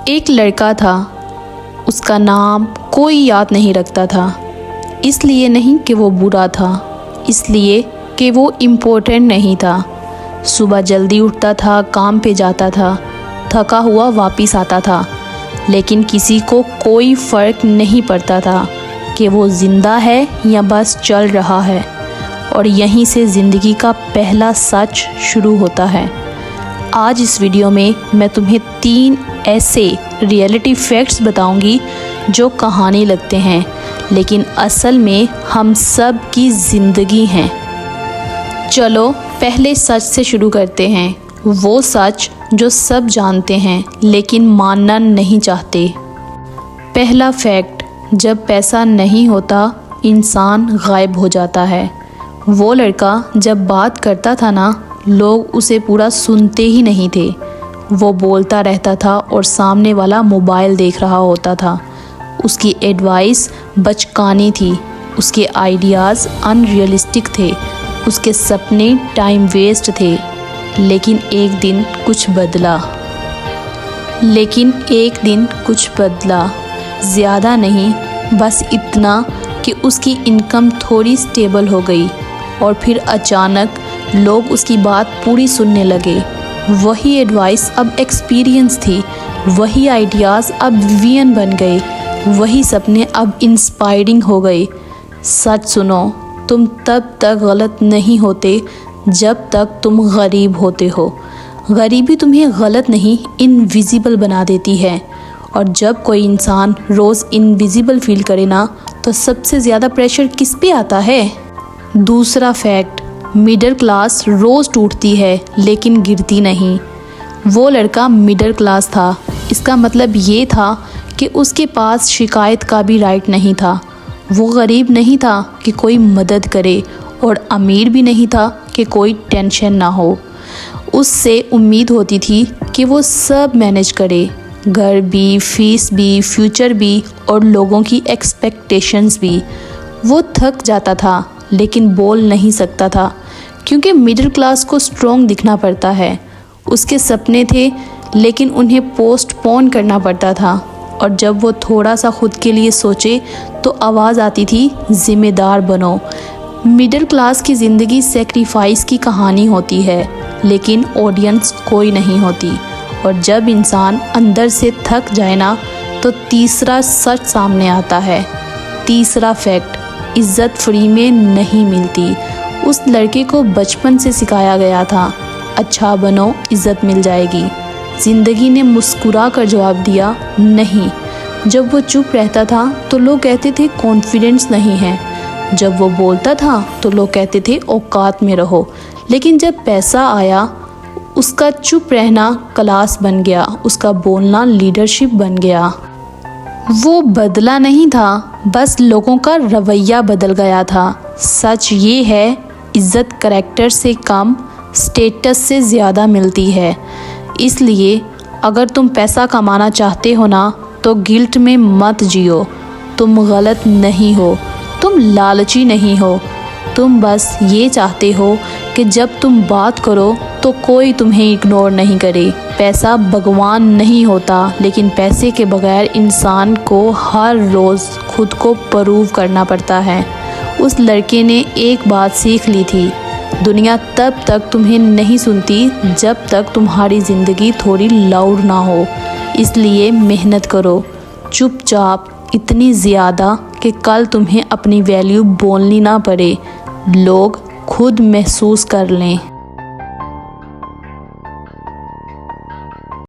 एक लड़का था, उसका नाम कोई याद नहीं रखता था। इसलिए नहीं कि वो बुरा था, इसलिए कि वो इम्पोर्टेंट नहीं था। सुबह जल्दी उठता था, काम पे जाता था, थका हुआ वापस आता था, लेकिन किसी को कोई फ़र्क नहीं पड़ता था कि वो ज़िंदा है या बस चल रहा है। और यहीं से ज़िंदगी का पहला सच शुरू होता है। आज इस वीडियो में मैं तुम्हें 3 ऐसे रियलिटी फैक्ट्स बताऊंगी जो कहानी लगते हैं, लेकिन असल में हम सब की ज़िंदगी हैं। चलो पहले सच से शुरू करते हैं, वो सच जो सब जानते हैं लेकिन मानना नहीं चाहते। पहला फैक्ट, जब पैसा नहीं होता इंसान गायब हो जाता है। वो लड़का जब बात करता था ना, लोग उसे पूरा सुनते ही नहीं थे। वो बोलता रहता था और सामने वाला मोबाइल देख रहा होता था। उसकी एडवाइस बचकानी थी, उसके आइडियाज़ अनरियलिस्टिक थे, उसके सपने टाइम वेस्ट थे। लेकिन एक दिन कुछ बदला, ज़्यादा नहीं, बस इतना कि उसकी इनकम थोड़ी स्टेबल हो गई। और फिर अचानक लोग उसकी बात पूरी सुनने लगे। वही एडवाइस अब एक्सपीरियंस थी, वही आइडियाज़ अब विजन बन गए, वही सपने अब इंस्पायरिंग हो गए। सच सुनो, तुम तब तक गलत नहीं होते जब तक तुम गरीब होते हो। गरीबी तुम्हें गलत नहीं, इनविजिबल बना देती है। और जब कोई इंसान रोज़ इनविजिबल फील करे ना, तो सबसे ज़्यादा प्रेशर किस पे आता है? दूसरा फैक्ट, मिडिल क्लास रोज़ टूटती है लेकिन गिरती नहीं। वो लड़का मिडिल क्लास था, इसका मतलब ये था कि उसके पास शिकायत का भी राइट नहीं था। वो गरीब नहीं था कि कोई मदद करे, और अमीर भी नहीं था कि कोई टेंशन ना हो। उससे उम्मीद होती थी कि वो सब मैनेज करे, घर भी, फीस भी, फ्यूचर भी और लोगों की एक्सपेक्टेशंस भी। वो थक जाता था लेकिन बोल नहीं सकता था, क्योंकि मिडिल क्लास को स्ट्रॉन्ग दिखना पड़ता है। उसके सपने थे लेकिन उन्हें पोस्टपोन करना पड़ता था। और जब वो थोड़ा सा खुद के लिए सोचे तो आवाज़ आती थी, ज़िम्मेदार बनो। मिडिल क्लास की ज़िंदगी सेक्रीफाइस की कहानी होती है, लेकिन ऑडियंस कोई नहीं होती। और जब इंसान अंदर से थक जाए ना, तो तीसरा सच सामने आता है। तीसरा फैक्ट, इज़्ज़त फ्री में नहीं मिलती। उस लड़के को बचपन से सिखाया गया था, अच्छा बनो, इज़्ज़त मिल जाएगी। ज़िंदगी ने मुस्कुरा कर जवाब दिया, नहीं। जब वो चुप रहता था तो लोग कहते थे कॉन्फिडेंस नहीं है। जब वो बोलता था तो लोग कहते थे औकात में रहो। लेकिन जब पैसा आया, उसका चुप रहना क्लास बन गया, उसका बोलना लीडरशिप बन गया। वो बदला नहीं था, बस लोगों का रवैया बदल गया था। सच ये है, इज़्ज़त करैक्टर से कम, स्टेटस से ज़्यादा मिलती है। इसलिए अगर तुम पैसा कमाना चाहते हो ना, तो गिल्ट में मत जियो। तुम गलत नहीं हो, तुम लालची नहीं हो, तुम बस ये चाहते हो कि जब तुम बात करो तो कोई तुम्हें इग्नोर नहीं करे। पैसा भगवान नहीं होता, लेकिन पैसे के बगैर इंसान को हर रोज़ खुद को प्रूव करना पड़ता है। उस लड़के ने एक बात सीख ली थी, दुनिया तब तक तुम्हें नहीं सुनती जब तक तुम्हारी ज़िंदगी थोड़ी लाउड ना हो। इसलिए मेहनत करो, चुपचाप, इतनी ज़्यादा कि कल तुम्हें अपनी वैल्यू बोलनी ना पड़े, लोग खुद महसूस कर लें।